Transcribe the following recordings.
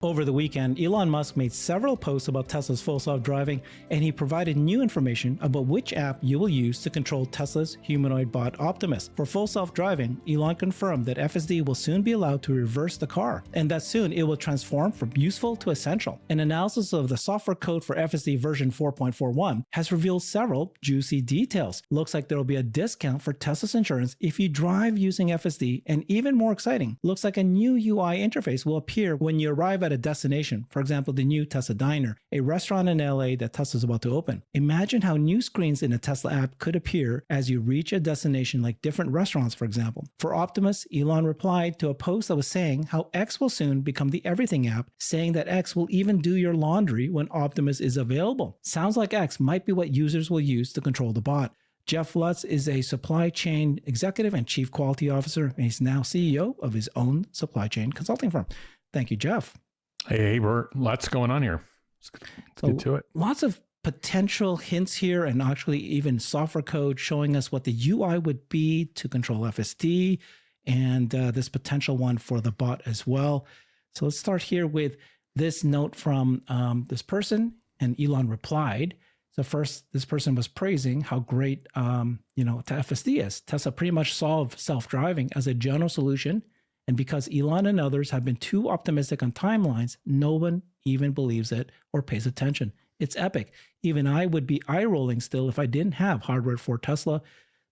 Over the weekend, Elon Musk made several posts about Tesla's full self-driving, and he provided new information about which app you will use to control Tesla's humanoid bot Optimus. For full self-driving, Elon confirmed that FSD will soon be allowed to reverse the car, and that soon it will transform from useful to essential. An analysis of the software code for FSD version 4.41 has revealed several juicy details. Looks like there will be a discount for Tesla's insurance if you drive using FSD, and even more exciting, looks like a new UI interface will appear when you arrive at a destination. For example, the new Tesla Diner, a restaurant in LA that Tesla's about to open. Imagine how new screens in a Tesla app could appear as you reach a destination, like different restaurants, for example. For Optimus, Elon replied to a post that was saying how X will soon become the everything app, saying that X will even do your laundry when Optimus is available. Sounds like X might be what users will use to control the bot. Jeff Lutz is a supply chain executive and chief quality officer, and he's now CEO of his own supply chain consulting firm. Thank you, Jeff. Hey, Bert, lots going on here. Let's get to it. Lots of potential hints here, and actually even software code showing us what the UI would be to control FSD, and this potential one for the bot as well. So let's start here with this note from this person, and Elon replied. So first, this person was praising how great FSD is. Tesla pretty much solved self-driving as a general solution. And because Elon and others have been too optimistic on timelines, no one even believes it or pays attention. It's epic. Even I would be eye-rolling still if I didn't have hardware for Tesla.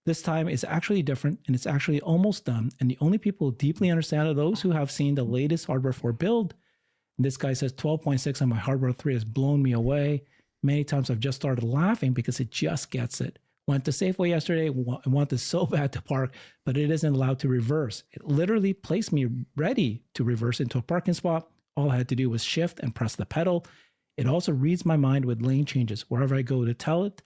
This time is actually different, and it's actually almost done. And the only people who deeply understand are those who have seen the latest hardware 4 build. And this guy says 12.6 on my hardware 3 has blown me away. Many times I've just started laughing because it just gets it. Went to Safeway yesterday, wanted so bad to park, but it isn't allowed to reverse. It literally placed me ready to reverse into a parking spot. All I had to do was shift and press the pedal. It also reads my mind with lane changes. Wherever I go to tell it,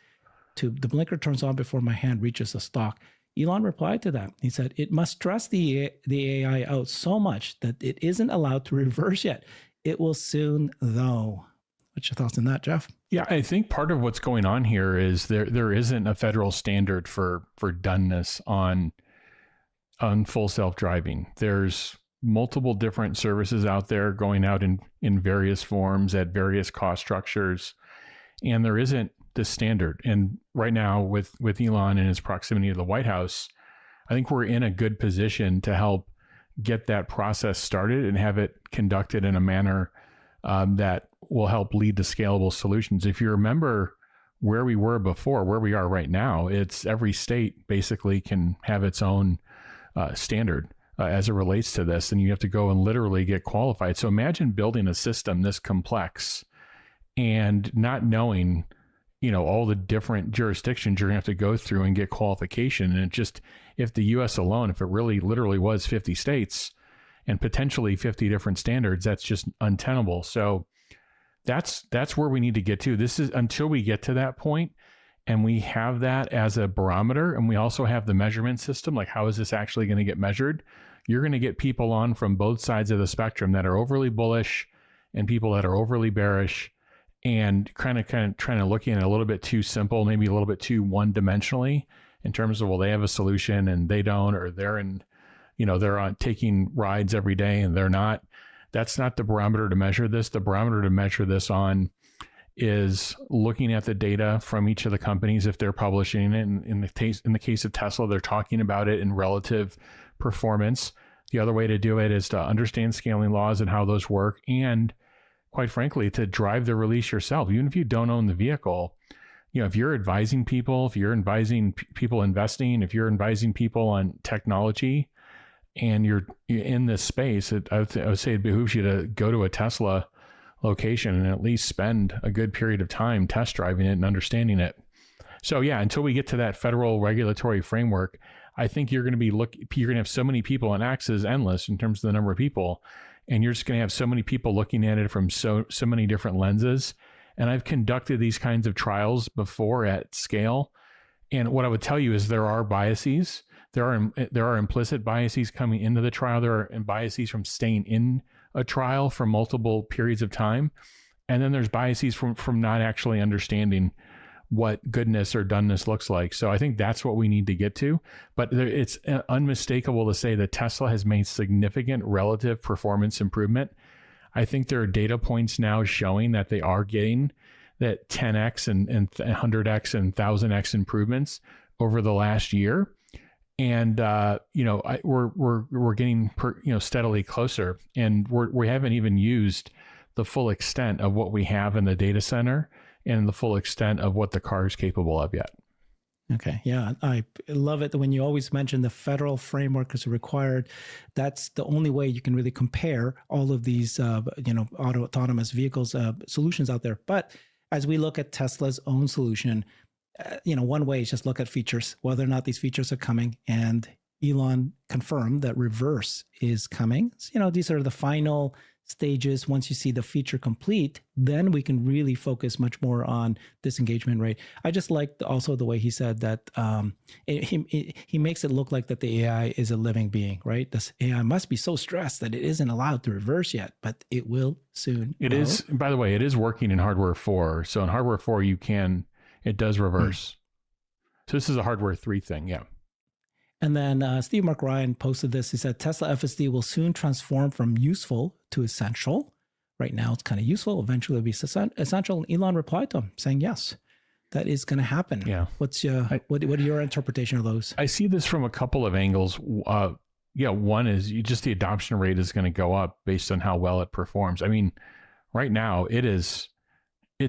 the blinker turns on before my hand reaches the stalk. Elon replied to that. He said, it must stress the AI out so much that it isn't allowed to reverse yet. It will soon, though. What's your thoughts on that, Jeff? Yeah, I think part of what's going on here is there isn't a federal standard for doneness on full self-driving. There's multiple different services out there going out in various forms at various cost structures, and there isn't the standard. And right now with Elon and his proximity to the White House, I think we're in a good position to help get that process started and have it conducted in a manner that will help lead to scalable solutions. If you remember where we were before, where we are right now, it's every state basically can have its own standard as it relates to this, and you have to go and literally get qualified. So imagine building a system this complex and not knowing, all the different jurisdictions you're gonna have to go through and get qualification. And if the US alone, if it really literally was 50 states and potentially 50 different standards, that's just untenable. So that's where we need to get to. This is until we get to that point and we have that as a barometer, and we also have the measurement system, like how is this actually going to get measured? You're going to get people on from both sides of the spectrum that are overly bullish and people that are overly bearish, and kind of trying to look at it a little bit too simple, maybe a little bit too one-dimensionally in terms of, well, they have a solution and they don't, or they're they're on taking rides every day and they're not. That's not the barometer to measure this. The barometer to measure this on is looking at the data from each of the companies if they're publishing it. And in the case of Tesla, they're talking about it in relative performance. The other way to do it is to understand scaling laws and how those work, and quite frankly, to drive the release yourself. Even if you don't own the vehicle, if you're advising people, if you're advising people investing, if you're advising people on technology, and you're in this space, I would say it behooves you to go to a Tesla location and at least spend a good period of time test driving it and understanding it. So yeah, until we get to that federal regulatory framework, I think you're going to have so many people, and access is endless in terms of the number of people, and you're just going to have so many people looking at it from so many different lenses. And I've conducted these kinds of trials before at scale, and what I would tell you is there are biases. There are implicit biases coming into the trial. There are biases from staying in a trial for multiple periods of time. And then there's biases from not actually understanding what goodness or doneness looks like. So I think that's what we need to get to. But it's unmistakable to say that Tesla has made significant relative performance improvement. I think there are data points now showing that they are getting that 10x and 100x and 1000x improvements over the last year. And we're getting steadily closer, and we haven't even used the full extent of what we have in the data center and the full extent of what the car is capable of yet. Okay. Yeah. I love it when you always mention the federal framework is required. That's the only way you can really compare all of these, autonomous vehicles solutions out there. But as we look at Tesla's own solution, one way is just look at features, whether or not these features are coming. And Elon confirmed that reverse is coming. So, these are the final stages. Once you see the feature complete, then we can really focus much more on disengagement rate. I just liked also the way he said that he makes it look like that the AI is a living being, right? This AI must be so stressed that it isn't allowed to reverse yet, but it will soon. It is, by the way, it is working in hardware 4. So in hardware 4, it does reverse. So this is a hardware 3 thing. Yeah. And then Steve Mark Ryan posted this. He said, Tesla FSD will soon transform from useful to essential. Right now, it's kind of useful. Eventually, it'll be essential. And Elon replied to him saying, yes, that is going to happen. Yeah. What are your interpretation of those? I see this from a couple of angles. One is just the adoption rate is going to go up based on how well it performs. I mean, right now, it's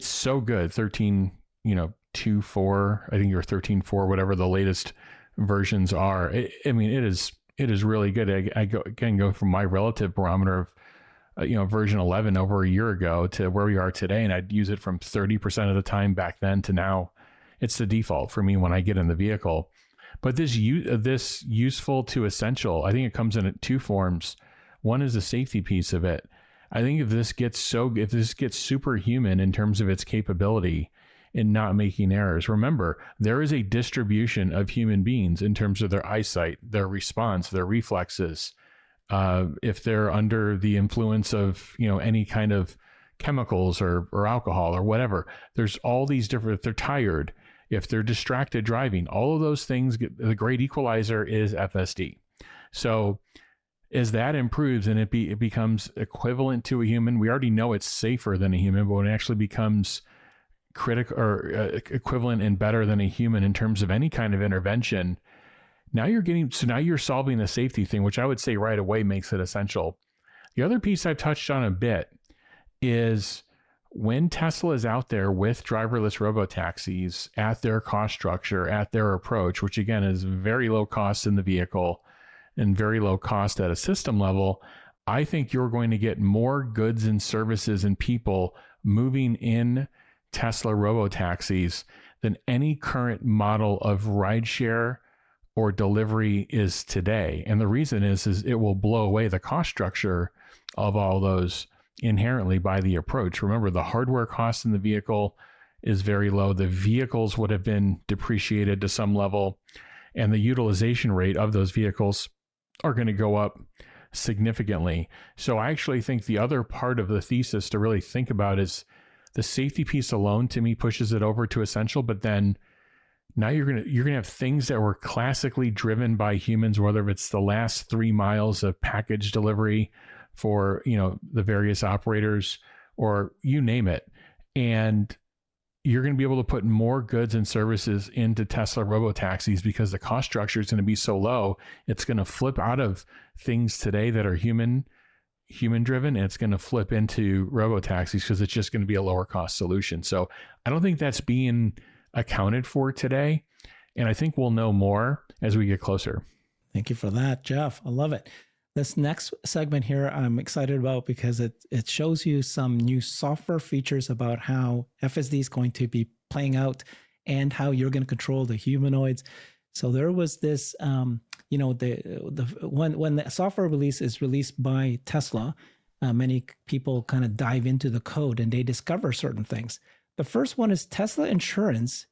so good. 13.2.4, I think you're 13.4, whatever the latest versions are. It is really good. I go from my relative barometer of version 11 over a year ago to where we are today, and I'd use it from 30% of the time back then to now. It's the default for me when I get in the vehicle. But this useful to essential, I think it comes in 2 forms. One is the safety piece of it. I think if this gets superhuman in terms of its capability in not making errors. Remember, there is a distribution of human beings in terms of their eyesight, their response, their reflexes. If they're under the influence of, any kind of chemicals or alcohol or whatever, there's all these different, if they're tired, if they're distracted driving, all of those things, the great equalizer is FSD. So as that improves and it becomes equivalent to a human, we already know it's safer than a human, but when it actually becomes critical or equivalent and better than a human in terms of any kind of intervention, now you're solving the safety thing, which I would say right away makes it essential. The other piece I've touched on a bit is when Tesla is out there with driverless robotaxis at their cost structure, at their approach, which again is very low cost in the vehicle and very low cost at a system level, I think you're going to get more goods and services and people moving in Tesla robotaxis than any current model of rideshare or delivery is today. And the reason is it will blow away the cost structure of all those inherently by the approach. Remember, the hardware cost in the vehicle is very low. The vehicles would have been depreciated to some level, and the utilization rate of those vehicles are going to go up significantly. So I actually think the other part of the thesis to really think about is the safety piece alone, to me, pushes it over to essential. But then now you're gonna have things that were classically driven by humans, whether it's the last 3 miles of package delivery for the various operators or you name it, and you're going to be able to put more goods and services into Tesla robotaxis because the cost structure is going to be so low. It's going to flip out of things today that are human driven, and it's going to flip into robotaxis because it's just going to be a lower cost solution. So I don't think that's being accounted for today, and I think we'll know more as we get closer. Thank you for that, Jeff. I love it. This next segment here I'm excited about because it shows you some new software features about how FSD is going to be playing out and how you're going to control the humanoids. So there was this, when the software release is released by Tesla, many people kind of dive into the code and they discover certain things. The first one is Tesla Insurance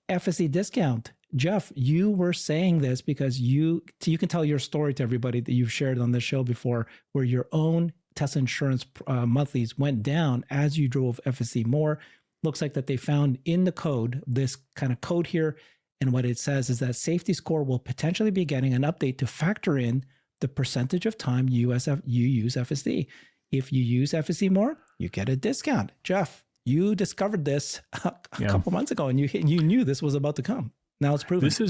FSD discount. Jeff, you were saying this because you can tell your story to everybody that you've shared on this show before, where your own Tesla Insurance monthlies went down as you drove FSD more. Looks like that they found in the code this kind of code here. And what it says is that Safety Score will potentially be getting an update to factor in the percentage of time you use FSD. If you use FSD more, you get a discount. Jeff, you discovered this a couple months ago, and you knew this was about to come. Now it's proven. This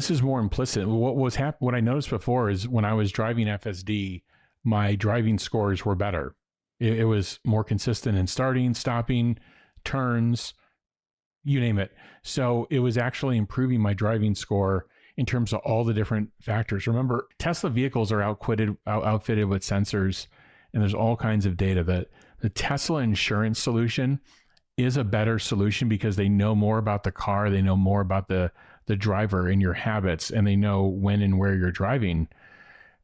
is more implicit. What I noticed before is when I was driving FSD, my driving scores were better. It was more consistent in starting, stopping, turns, you name it. So it was actually improving my driving score in terms of all the different factors. Remember, Tesla vehicles are outfitted with sensors, and there's all kinds of data. The Tesla insurance solution is a better solution because they know more about the car, they know more about the driver and your habits, and they know when and where you're driving.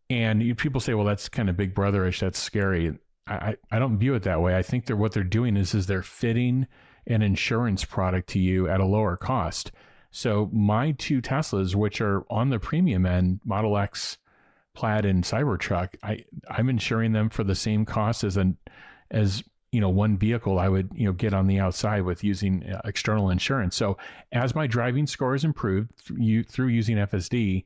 And people say, well, that's kind of big brotherish, that's scary. I don't view it that way. I think what they're doing is they're fitting an insurance product to you at a lower cost. So my two Teslas, which are on the premium end, Model X, Plaid, and Cybertruck, I'm insuring them for the same cost as one vehicle I would get on the outside with using external insurance. So as my driving score is improved through using FSD,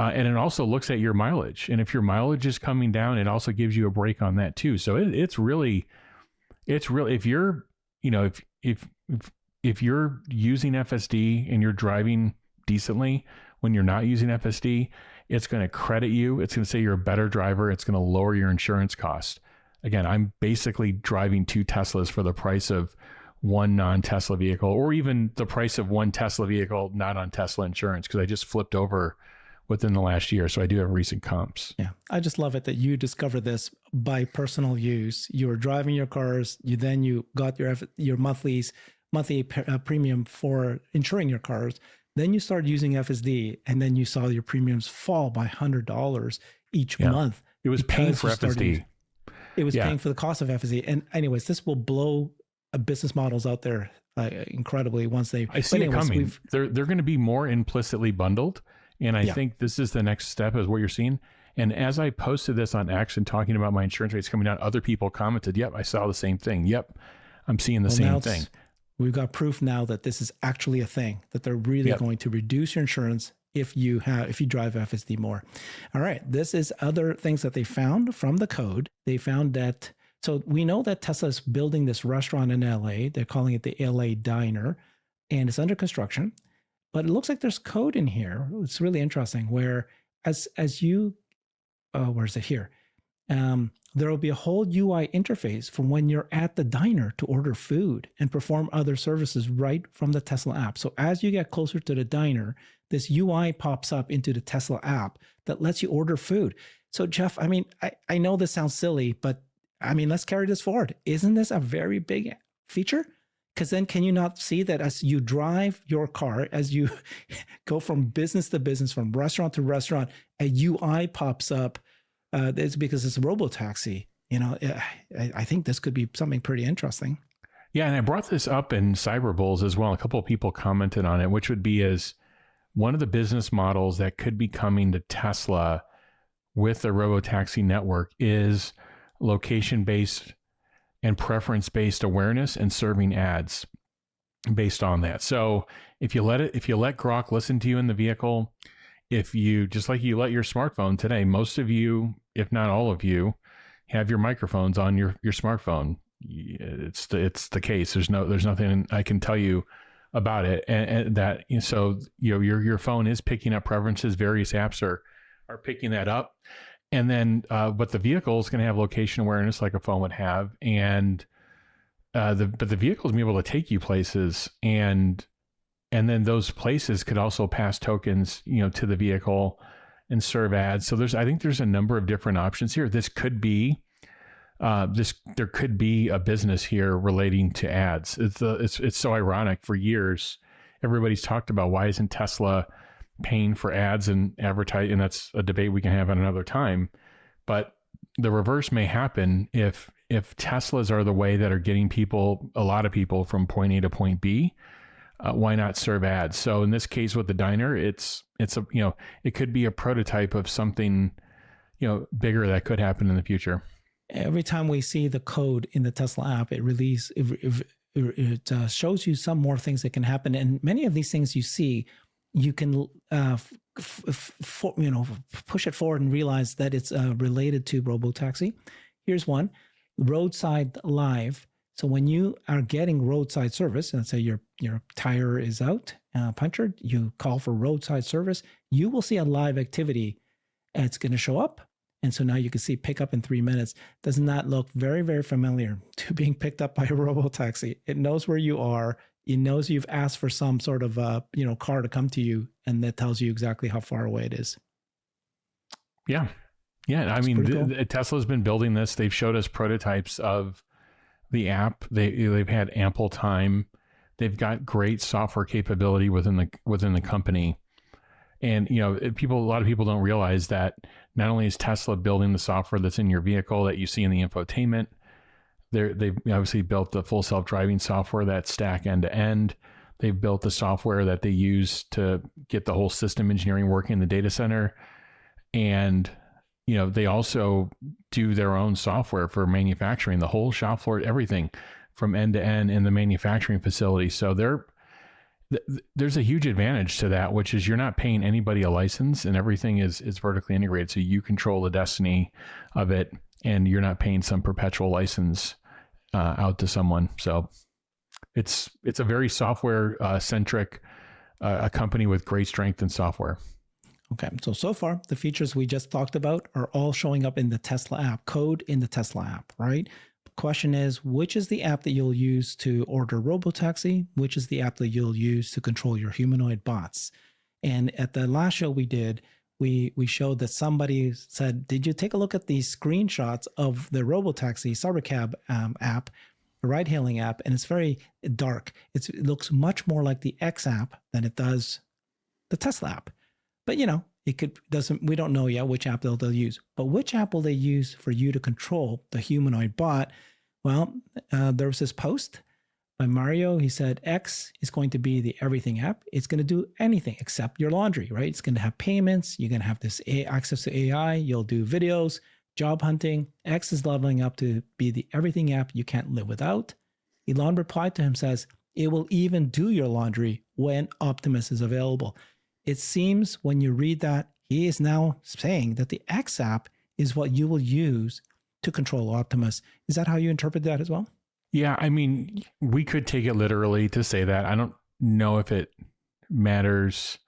and it also looks at your mileage, and if your mileage is coming down, it also gives you a break on that too. So it's really if you're if you're using FSD and you're driving decently when you're not using FSD, it's going to credit you. It's going to say you're a better driver. It's going to lower your insurance cost. Again, I'm basically driving two Teslas for the price of one non-Tesla vehicle, or even the price of one Tesla vehicle not on Tesla insurance, because I just flipped over within the last year. So I do have recent comps. Yeah. I just love it that you discovered this by personal use. You were driving your cars. You got your monthly premium for insuring your cars. Then you started using FSD, and then you saw your premiums fall by $100 each month. It was paying for FSD. It was paying for the cost of FSD. And anyways, this will blow business models out there incredibly once they. I see it coming. They're going to be more implicitly bundled. And I think this is the next step, is what you're seeing. And as I posted this on X and talking about my insurance rates coming down, other people commented, yep, I saw the same thing. Yep, I'm seeing the same thing. We've got proof now that this is actually a thing, that they're really going to reduce your insurance if you drive FSD more. All right, this is other things that they found from the code. They found that, so we know that Tesla is building this restaurant in LA. They're calling it the LA Diner, and it's under construction. But it looks like there's code in here. It's really interesting where as you, where's it here? There will be a whole UI interface from when you're at the diner to order food and perform other services right from the Tesla app. So as you get closer to the diner, this UI pops up into the Tesla app that lets you order food. So Jeff, I mean, I know this sounds silly, but I mean, let's carry this forward. Isn't this a very big feature? Because then can you not see that as you drive your car, as you go from business to business, from restaurant to restaurant, a UI pops up. It's because it's a robo-taxi. I think this could be something pretty interesting. Yeah, and I brought this up in Cyber Bulls as well. A couple of people commented on it, which would be as one of the business models that could be coming to Tesla with the robo-taxi network is location-based and preference-based awareness and serving ads based on that. So if you let Grok listen to you in the vehicle, if you, just like you let your smartphone today, most of you, if not all of you, have your microphones on your smartphone. It's the case. There's nothing I can tell you about it, and that, so your phone is picking up preferences. Various apps are picking that up. And then, but the vehicle is going to have location awareness like a phone would have, and but the vehicle is going to be able to take you places, and then those places could also pass tokens, to the vehicle and serve ads. So I think there's a number of different options here. This could be, there could be a business here relating to ads. It's so ironic. For years, everybody's talked about, why isn't Tesla paying for ads and advertising? And that's a debate we can have at another time. But the reverse may happen if Teslas are the way that are getting a lot of people from point A to point B. Why not serve ads? So in this case with the diner, it's a, it could be a prototype of something, bigger that could happen in the future. Every time we see the code in the Tesla app, it shows you some more things that can happen. And many of these things you see, you can push it forward and realize that it's related to robotaxi. Here's one. roadside live. So when you are getting roadside service, and say your tire is out, punctured, you call for roadside service, you will see a live activity. And it's going to show up. And so now you can see pick up in 3 minutes. Does not look very, very familiar to being picked up by a robo-taxi. It knows where you are. It knows you've asked for some sort of car to come to you, and that tells you exactly how far away it is. Yeah. Yeah. I mean, cool. Tesla's been building this. They've showed us prototypes of the app. They've had ample time. They've got great software capability within the company. And, a lot of people don't realize that not only is Tesla building the software that's in your vehicle that you see in the infotainment, they've obviously built the full self-driving software that stack end to end. They've built the software that they use to get the whole system engineering working in the data center. And, they also do their own software for manufacturing, the whole shop floor, everything from end to end in the manufacturing facility. So there's a huge advantage to that, which is you're not paying anybody a license, and everything is vertically integrated. So you control the destiny of it, and you're not paying some perpetual license out to someone. So it's a very software centric a company with great strength in software. Okay, so far the features we just talked about are all showing up in the Tesla app, code in the Tesla app, right? The question is, which is the app that you'll use to order robotaxi? Which is the app that you'll use to control your humanoid bots? And at the last show we did, we showed that somebody said, did you take a look at the screenshots of the robotaxi Cybercab app, the ride-hailing app? And it's very dark. It looks much more like the X app than it does the Tesla app. But we don't know yet which app they'll use. But which app will they use for you to control the humanoid bot? Well, there was this post by Mario. He said X is going to be the everything app. It's going to do anything except your laundry, right? It's going to have payments. You're going to have this access to AI. You'll do videos, job hunting. X is leveling up to be the everything app you can't live without. Elon replied to him, says, it will even do your laundry when Optimus is available. It seems when you read that, he is now saying that the X app is what you will use to control Optimus. Is that how you interpret that as well? Yeah, I mean, we could take it literally to say that. I don't know if it matters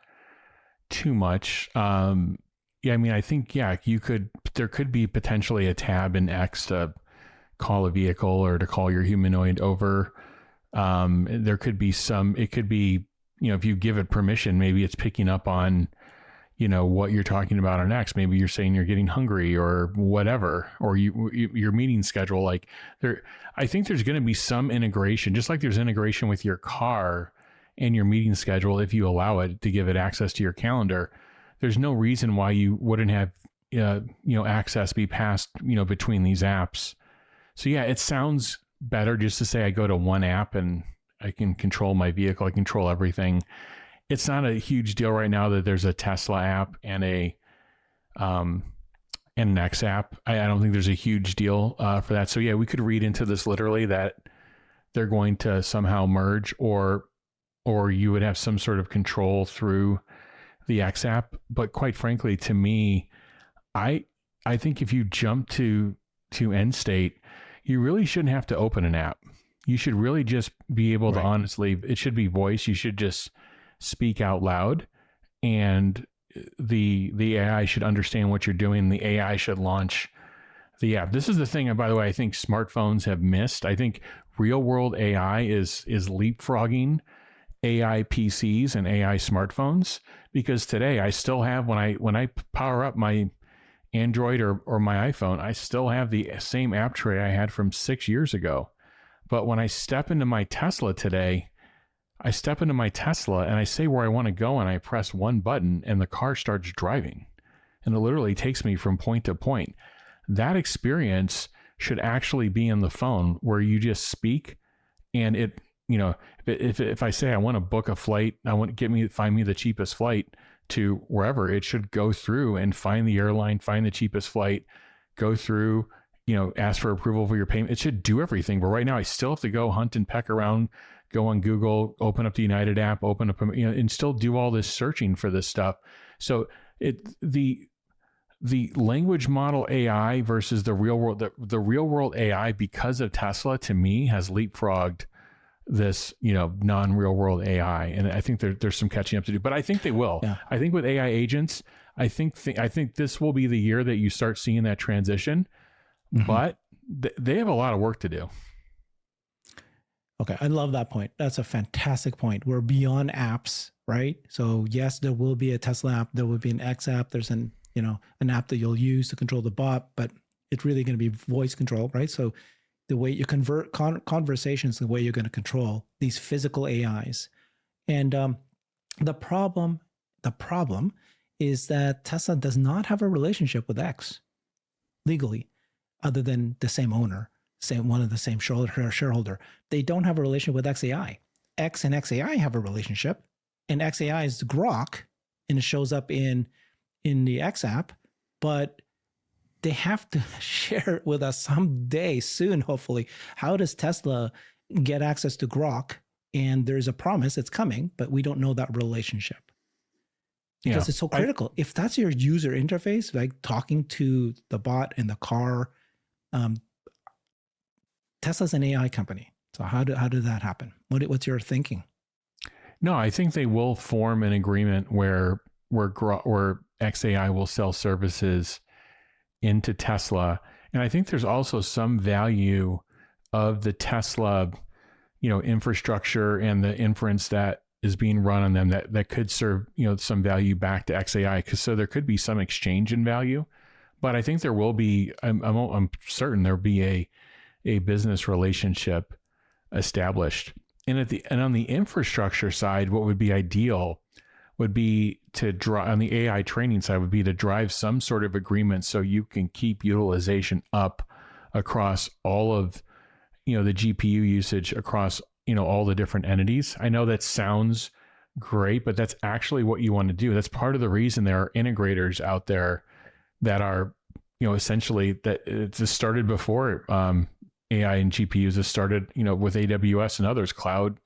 too much. I mean, I think, there could be potentially a tab in X to call a vehicle or to call your humanoid over. There could be it could be, if you give it permission, maybe it's picking up on, what you're talking about on X. Maybe you're saying you're getting hungry or whatever, or your meeting schedule. I think there's going to be some integration, just like there's integration with your car and your meeting schedule. If you allow it to give it access to your calendar, there's no reason why you wouldn't have, access be passed, between these apps. So yeah, it sounds better just to say I go to one app and I can control my vehicle. I control everything. It's not a huge deal right now that there's a Tesla app and an X app. I don't think there's a huge deal for that. So yeah, we could read into this literally that they're going to somehow merge, or you would have some sort of control through the X app. But quite frankly, to me, I think if you jump to end state, you really shouldn't have to open an app. You should really just be able to honestly, it should be voice. You should just speak out loud, and the AI should understand what you're doing. The AI should launch the app. This is the thing, by the way, I think smartphones have missed. I think real world AI is leapfrogging AI PCs and AI smartphones, because today I still have, when I power up my Android or my iPhone, I still have the same app tray I had from 6 years ago. But when I step into my Tesla today, I step into my Tesla and I say where I want to go, and I press one button and the car starts driving. And it literally takes me from point to point. That experience should actually be in the phone, where you just speak, and it, if I say I want to book a flight, I want to find me the cheapest flight to wherever, it should go through and find the airline, find the cheapest flight, go through, ask for approval for your payment. It should do everything. But right now I still have to go hunt and peck around, go on Google, open up the United app, open up, and still do all this searching for this stuff. So the the language model AI versus the real world, the real world AI, because of Tesla, to me, has leapfrogged this, non-real world AI. And I think there's some catching up to do, but I think they will. Yeah. I think with AI agents, I think this will be the year that you start seeing that transition, but they have a lot of work to do. Okay, I love that point. That's a fantastic point. We're beyond apps, right? So yes, there will be a Tesla app, there will be an X app, there's an app that you'll use to control the bot, but it's really going to be voice control, right? So the way you convert conversations, the way you're going to control these physical AIs. And the problem is that Tesla does not have a relationship with X legally, other than the same owner, one of the same shareholder. They don't have a relationship with XAI. X and XAI have a relationship, and XAI is Grok, and it shows up in the X app, but they have to share it with us someday soon, hopefully. How does Tesla get access to Grok? And there's a promise it's coming, but we don't know that relationship. Because it's so critical. If that's your user interface, like talking to the bot in the car, Tesla's an AI company. So how did that happen? What's your thinking? No, I think they will form an agreement where XAI will sell services into Tesla. And I think there's also some value of the Tesla, infrastructure and the inference that is being run on them that could serve, some value back to XAI. So there could be some exchange in value, but I think there will be, I'm certain there'll be a business relationship established. And on the infrastructure side, what would be ideal would be to drive, on the AI training side, would be to drive some sort of agreement so you can keep utilization up across all of, the GPU usage across, all the different entities. I know that sounds great, but that's actually what you want to do. That's part of the reason there are integrators out there that are, essentially, that it just started before AI and GPUs has started, with AWS and others, cloud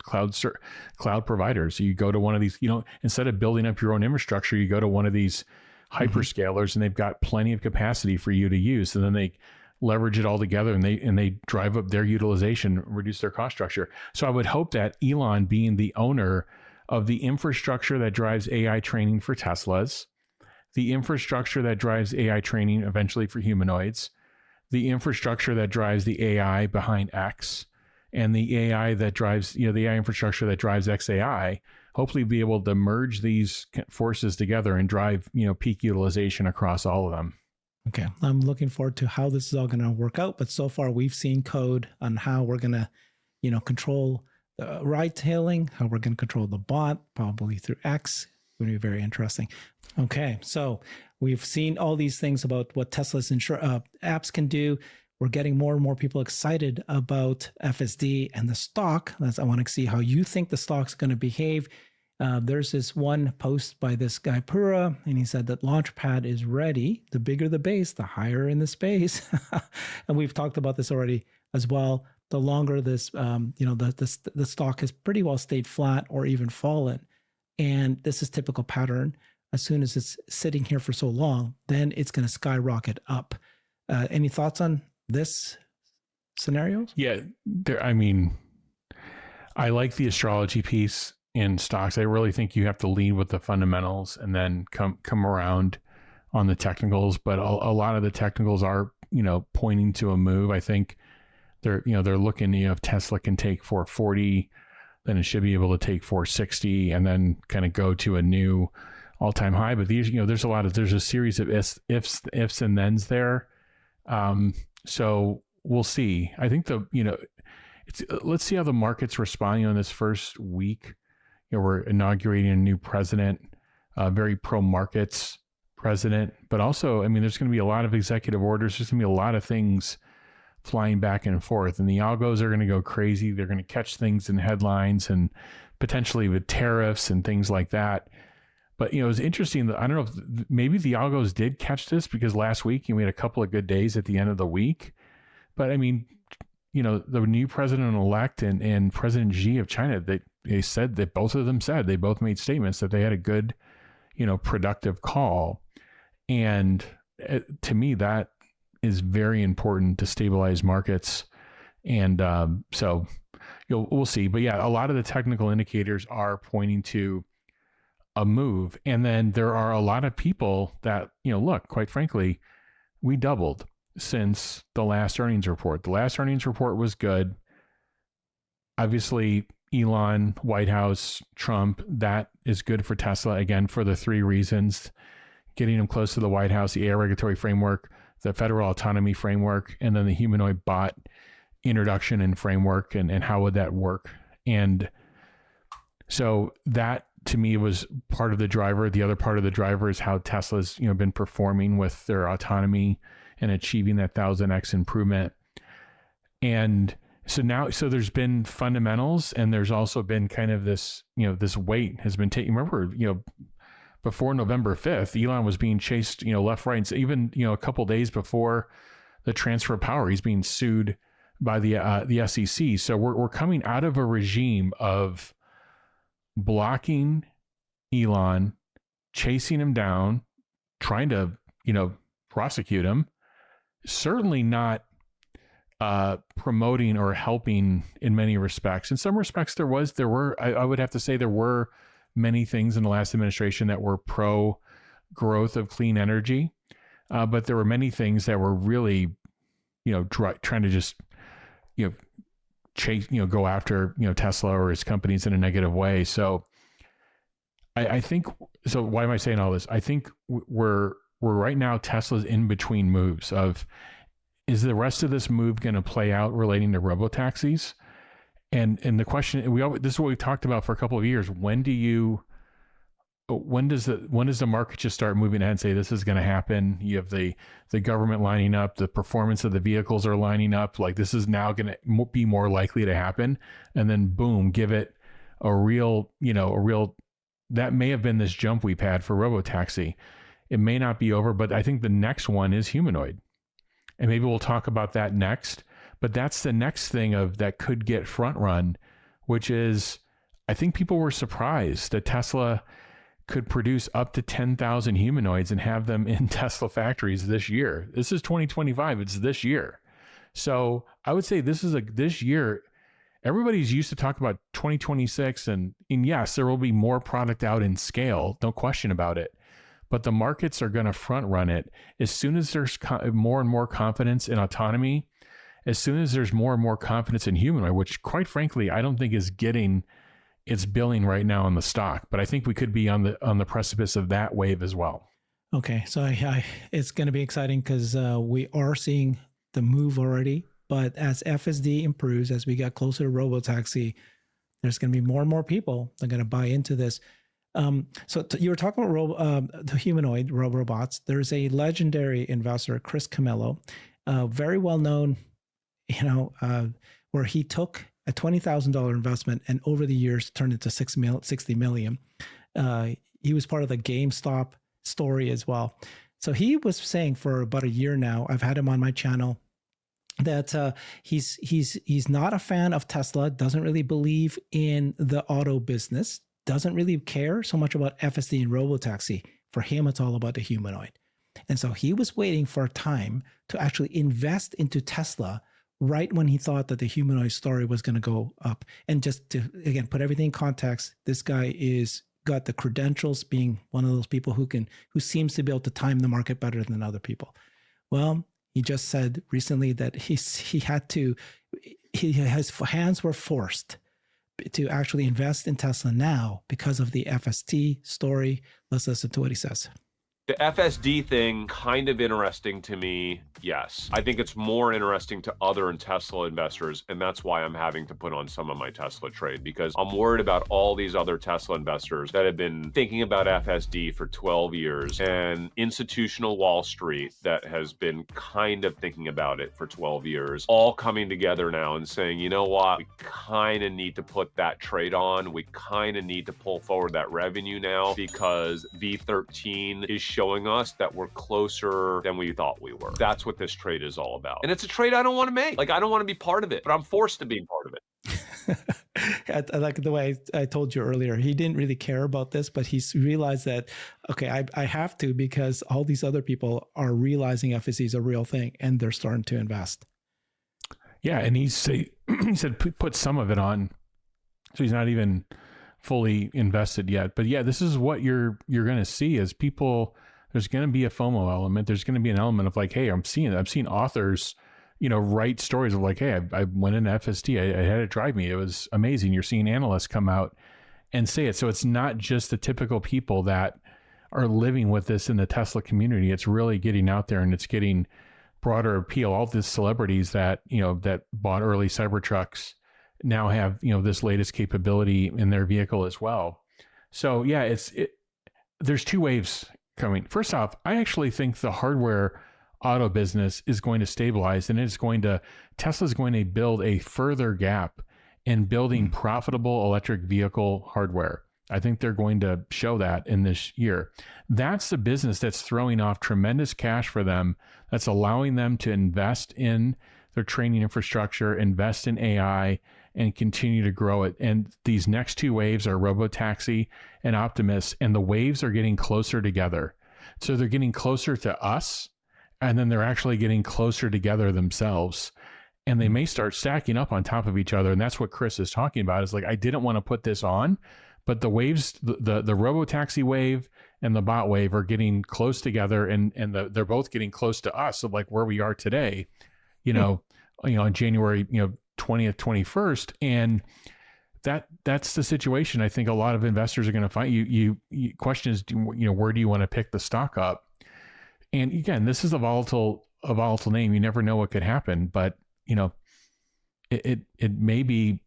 providers. So you go to one of these, instead of building up your own infrastructure, you go to one of these hyperscalers, and they've got plenty of capacity for you to use. And then they leverage it all together, and they drive up their utilization, reduce their cost structure. So I would hope that Elon, being the owner of the infrastructure that drives AI training for Teslas, the infrastructure that drives AI training eventually for humanoids, the infrastructure that drives the AI behind X, and the AI that drives, the AI infrastructure that drives XAI, hopefully be able to merge these forces together and drive, peak utilization across all of them. Okay. I'm looking forward to how this is all going to work out. But so far we've seen code on how we're going to, control the ride hailing, how we're going to control the bot, probably through X. It's going to be very interesting. Okay. So we've seen all these things about what Tesla's apps can do. We're getting more and more people excited about FSD and the stock. I want to see how you think the stock's going to behave. There's this one post by this guy Pura, and he said that Launchpad is ready. The bigger the base, the higher in the space. And we've talked about this already as well. The longer this, the stock has pretty well stayed flat or even fallen. And this is typical pattern. As soon as it's sitting here for so long, then it's going to skyrocket up. Any thoughts on this scenario? Yeah, I like the astrology piece in stocks. I really think you have to lead with the fundamentals and then come around on the technicals. But a lot of the technicals are, pointing to a move. I think they're looking, if Tesla can take 440, then it should be able to take 460 and then kind of go to a new all-time high. But these, there's a series of ifs and thens there. So we'll see. I think let's see how the market's responding on this first week. We're inaugurating a new president, very pro-markets president, but also, there's going to be a lot of executive orders. There's going to be a lot of things flying back and forth, and the algos are going to go crazy. They're going to catch things in headlines and potentially with tariffs and things like that. But, it was interesting that, I don't know if maybe the algos did catch this, because last week we had a couple of good days at the end of the week. But the new president-elect and President Xi of China, they said that they both made statements that they had a good, productive call. And to me, that is very important to stabilize markets. And so we'll see. But yeah, a lot of the technical indicators are pointing to a move. And then there are a lot of people that, look, quite frankly, we doubled since the last earnings report. The last earnings report was good. Obviously, Elon, White House, Trump, that is good for Tesla, again, for the three reasons: getting them close to the White House, the AI regulatory framework, the federal autonomy framework, and then the humanoid bot introduction and framework, and how would that work. And so that, to me, was part of the driver. The other part of the driver is how Tesla's been performing with their autonomy and achieving that 1000x improvement. And so there's been fundamentals, and there's also been kind of this, this weight has been taken. Remember, before November 5th, Elon was being chased, left, right, and so even, a couple of days before the transfer of power, he's being sued by the SEC. So we're coming out of a regime of blocking Elon, chasing him down, trying to, prosecute him. Certainly not promoting or helping in many respects. In some respects, I would have to say there were many things in the last administration that were pro growth of clean energy, but there were many things that were really, trying to just, chase, go after, Tesla or his companies in a negative way. So I think, so why am I saying all this? I think we're right now, Tesla's in between moves of, is the rest of this move going to play out relating to robotaxis? And the question, this is what we've talked about for a couple of years. When does the market just start moving ahead and say this is going to happen? You have the government lining up, the performance of the vehicles are lining up. Like, this is now going to be more likely to happen. And then boom, give it a real, that may have been this jump we've had for robotaxi. It may not be over, but I think the next one is humanoid. And maybe we'll talk about that next. But that's the next thing that could get front run, which is, I think people were surprised that Tesla could produce up to 10,000 humanoids and have them in Tesla factories this year. This is 2025. It's this year. So I would say this year. Everybody's used to talk about 2026, and yes, there will be more product out in scale, no question about it. But the markets are going to front run it as soon as there's more and more confidence in autonomy, as soon as there's more and more confidence in humanoid, which quite frankly, I don't think is getting its billing right now on the stock. But I think we could be on the precipice of that wave as well. Okay, so it's going to be exciting because we are seeing the move already. But as FSD improves, as we get closer to robotaxi, there's going to be more and more people that are going to buy into this. So you were talking about the humanoid robots. There's a legendary investor, Chris Camillo, very well known, where he took a $20,000 investment and over the years turned it to $60 million. He was part of the GameStop story as well. So he was saying for about a year now, I've had him on my channel, that he's not a fan of Tesla, doesn't really believe in the auto business, doesn't really care so much about FSD and robotaxi. For him, it's all about the humanoid. And so he was waiting for a time to actually invest into Tesla right when he thought that the humanoid story was going to go up. And just to, again, put everything in context, this guy got the credentials, being one of those people who seems to be able to time the market better than other people. Well, he just said recently that his hands were forced to actually invest in Tesla now because of the FSD story. Let's listen to what he says. The FSD thing, kind of interesting to me, yes. I think it's more interesting to other Tesla investors, and that's why I'm having to put on some of my Tesla trade, because I'm worried about all these other Tesla investors that have been thinking about FSD for 12 years, and institutional Wall Street that has been kind of thinking about it for 12 years, all coming together now and saying, you know what, we kind of need to put that trade on. We kind of need to pull forward that revenue now because V13 is showing us that we're closer than we thought we were. That's what this trade is all about. And it's a trade I don't want to make. Like, I don't want to be part of it, but I'm forced to be part of it. I like the way I told you earlier, he didn't really care about this, but he's realized that, okay, I have to, because all these other people are realizing FSD is a real thing and they're starting to invest. Yeah. And he said put some of it on. So he's not even fully invested yet. But yeah, this is what you're going to see as people. There's going to be a FOMO element. There's going to be an element of like, hey, I'm seeing authors, write stories of like, hey, I went into FSD. I had it drive me. It was amazing. You're seeing analysts come out and say it. So it's not just the typical people that are living with this in the Tesla community. It's really getting out there and it's getting broader appeal. All these celebrities that, that bought early Cybertrucks now have, this latest capability in their vehicle as well. So yeah, there's two waves coming. First off, I actually think the hardware auto business is going to stabilize, and Tesla's going to build a further gap in building profitable electric vehicle hardware. I think they're going to show that in this year. That's the business that's throwing off tremendous cash for them. That's allowing them to invest in their training infrastructure, invest in AI, and continue to grow it. And these next two waves are Robotaxi and Optimus, and the waves are getting closer together. So they're getting closer to us, and then they're actually getting closer together themselves. And they may start stacking up on top of each other. And that's what Chris is talking about, is like, I didn't want to put this on, but the waves, the Robotaxi wave and the bot wave are getting close together, and they're both getting close to us, of like where we are today, on January, 20th, 21st. And that's the situation. I think a lot of investors are going to find you question is, where do you want to pick the stock up? And again, this is a volatile name. You never know what could happen, but it may be,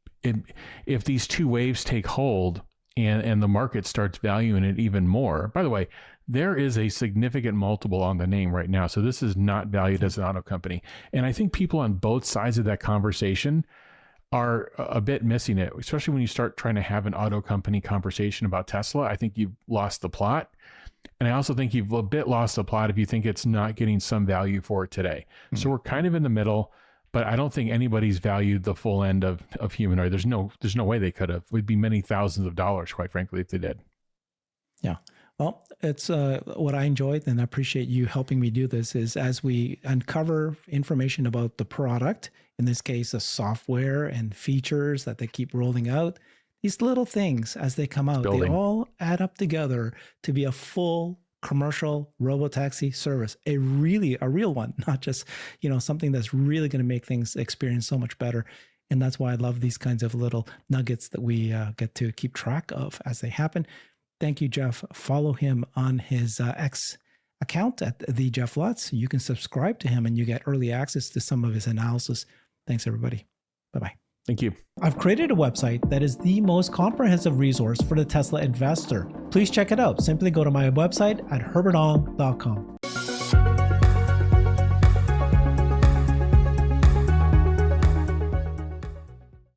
if these two waves take hold and the market starts valuing it even more. By the way, there is a significant multiple on the name right now. So this is not valued as an auto company. And I think people on both sides of that conversation are a bit missing it, especially when you start trying to have an auto company conversation about Tesla. I think you've lost the plot. And I also think you've a bit lost the plot if you think it's not getting some value for it today. Mm-hmm. So we're kind of in the middle, but I don't think anybody's valued the full end of Humanoid. There's no way they could have. It would be many thousands of dollars, quite frankly, if they did. Yeah. Well, it's what I enjoyed, and I appreciate you helping me do this, is as we uncover information about the product, in this case, the software and features that they keep rolling out, these little things as they come out, they all add up together to be a full commercial robotaxi service, a real one, not just, something that's really going to make things experience so much better. And that's why I love these kinds of little nuggets that we get to keep track of as they happen. Thank you, Jeff. Follow him on his X account at the Jeff Lutz. You can subscribe to him and you get early access to some of his analysis. Thanks, everybody. Bye-bye. Thank you. I've created a website that is the most comprehensive resource for the Tesla investor. Please check it out. Simply go to my website at herbertong.com.